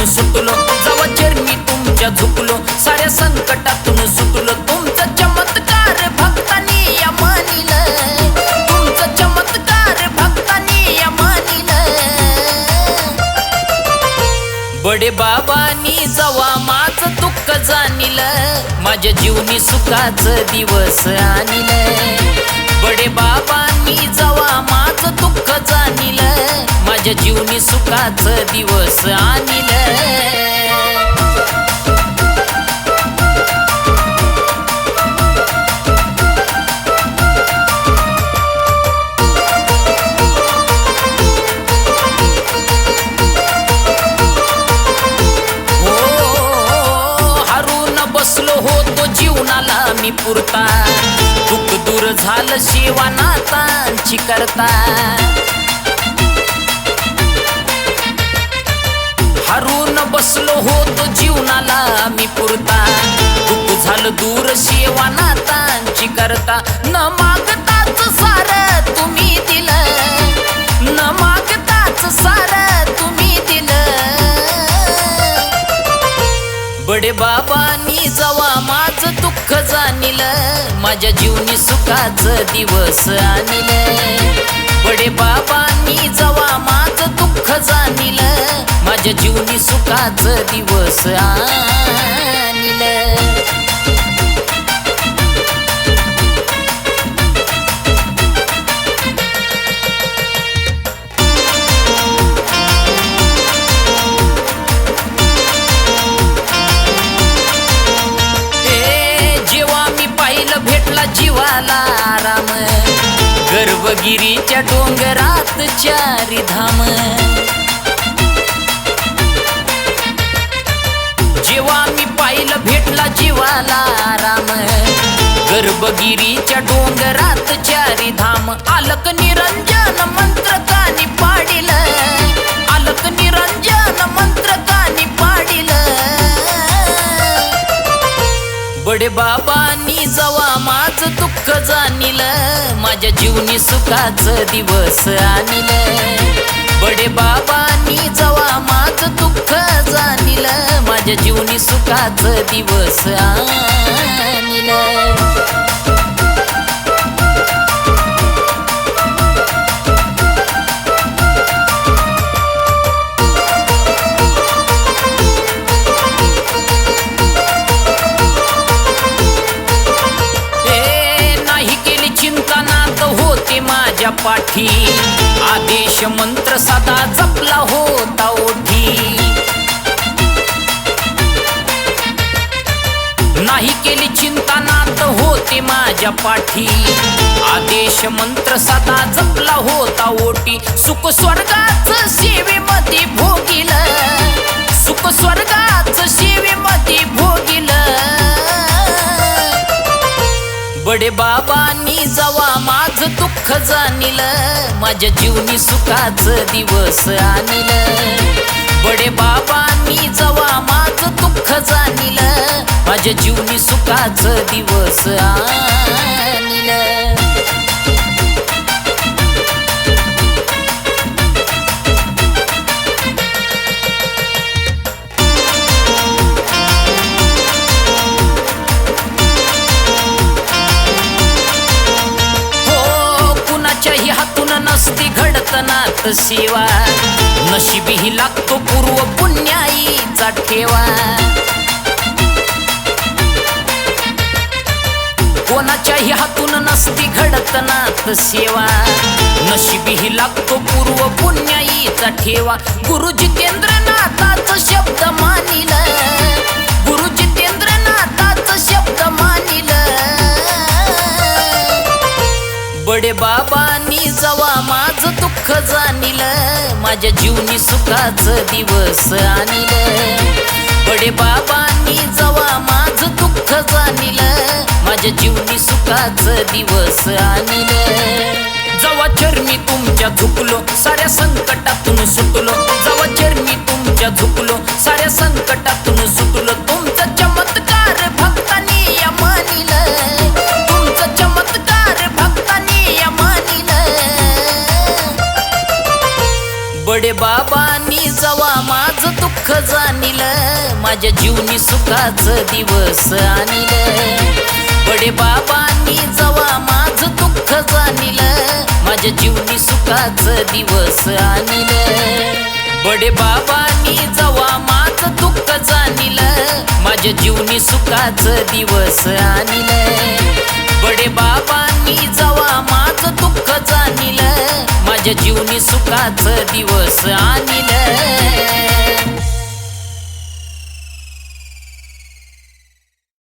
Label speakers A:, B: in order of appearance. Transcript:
A: सुटलो, जवा चरणी तुमच्या झुकलो, साऱ्या संकटातून सुटलो. तुमचा चमत्कार भक्तांनी या मानिलं, तुमचा चमत्कार भक्तांनी या मानिलं. बडे बाबांनी जवा माझं दुःख जाणिलं, माझ्या जीवनी सुखाचं दिवस आणिलं. बडे बाबांनी जवा माझं दुःख जाणिलं, माझ्या जीवनी सुखाचं दिवस आणिलं. बसलो होतो जीवनाला मी पुरता, दुःख दूर झालं सेवा नातांची करता. हरून बसलो होतो जीवनाला मी पुरता, दुःख झालं दूर सेवा नातांची करता. न मागताच सार तुम्ही दिलं, न मागताच सार तुम्ही दिलं. बडे बाबांनी जवा माझं दुःख जाणिलं, माझ्या जीवनी सुखाचं दिवस आणिलं. बडे बाबांनी जवा माझं दुःख जाणिलं, माझ्या जीवनी सुखाचं दिवस आणिलं. जीवाला आराम, गर्भगिरीच्या डोंगरात चारी धाम. जेव्हा मी पाहिलं भेटला जीवाला आराम, गर्भगिरीच्या डोंगरात चारी धाम. आलक निरंजन मंत्र कानी पाडिलं, आलक निरंजन मंत्र कानी पाडिलं. बडे बाबांनी जवा माझं दुःख जाणिलं, माझ्या जीवनी सुखाचं दिवस आणिलं. बडे बाबांनी जवा माझं दुःख जाणिलं, माझ्या जीवनी सुखाचं दिवस आणिलं. माझ्या पाठी आदेश मंत्र सदा जपला होता ओठी. नाही केली चिंता नात होते माझ्या पाठी, आदेश मंत्र सदा जपला होता ओटी. सुख स्वर्गाचं सेवेमध्ये भोगिलं, सुख स्वर्गाचं सेवेमध्ये भोगिलं. बडे बाबांनी जवा माझं दुःख जाणिलं, माझ्या जीवनी सुखाचं दिवस आणिलं. बडे बाबांनी जवा माझं दुःख जाणिलं, माझ्या जीवनी सुखाचं दिवस आणिलं. नसती घडत नात सेवा, नशिबीही लागतो पूर्व पुण्याईचा ठेवा. कोणाच्याही हातून नसती घडत नात सेवा, नशिबीही लागतो पूर्व पुण्याईचा ठेवा. गुरु जितेंद्रनाथाचा शब्द मानिलं, गुरु जितेंद्रनाथाचा शब्द मानिलं. बडे बाबांनी जवा माझं दुःख जाणिलं, माझ्या जीवनी सुखाचं दिवस आणिलं. बडे बाबांनी जवा माझं दुःख जाणिलं, माझ्या जीवनी सुखाचं दिवस आणिलं. जवा चरणी तुमच्या झुकलो, साऱ्या संकटातून सुटलो, जवा चरणी तुमच्या झुकलो, साऱ्या संकटातून सुटलो. तुमचा चमत्कार भक्तांनी या मानिलं, तुमचा चमत्कार भक्तांनी या मानिलं. बडे बाबांनी जवा माझं दुःख दुःख जाणील माझ्या जीवनी सुखाचं दिवस आणील बडे बाबांनी जवा माझं दुःख जाणील माझ्या जीवनी सुखाचं दिवस आणील बडे बाबांनी जवा माझं दुःख जाणील माझ्या जीवनी सुखाचं दिवस आणील बडे बाबांनी जवा माझं दुःख जाणील माझ्या जीवनी सुखाचं दिवस आणील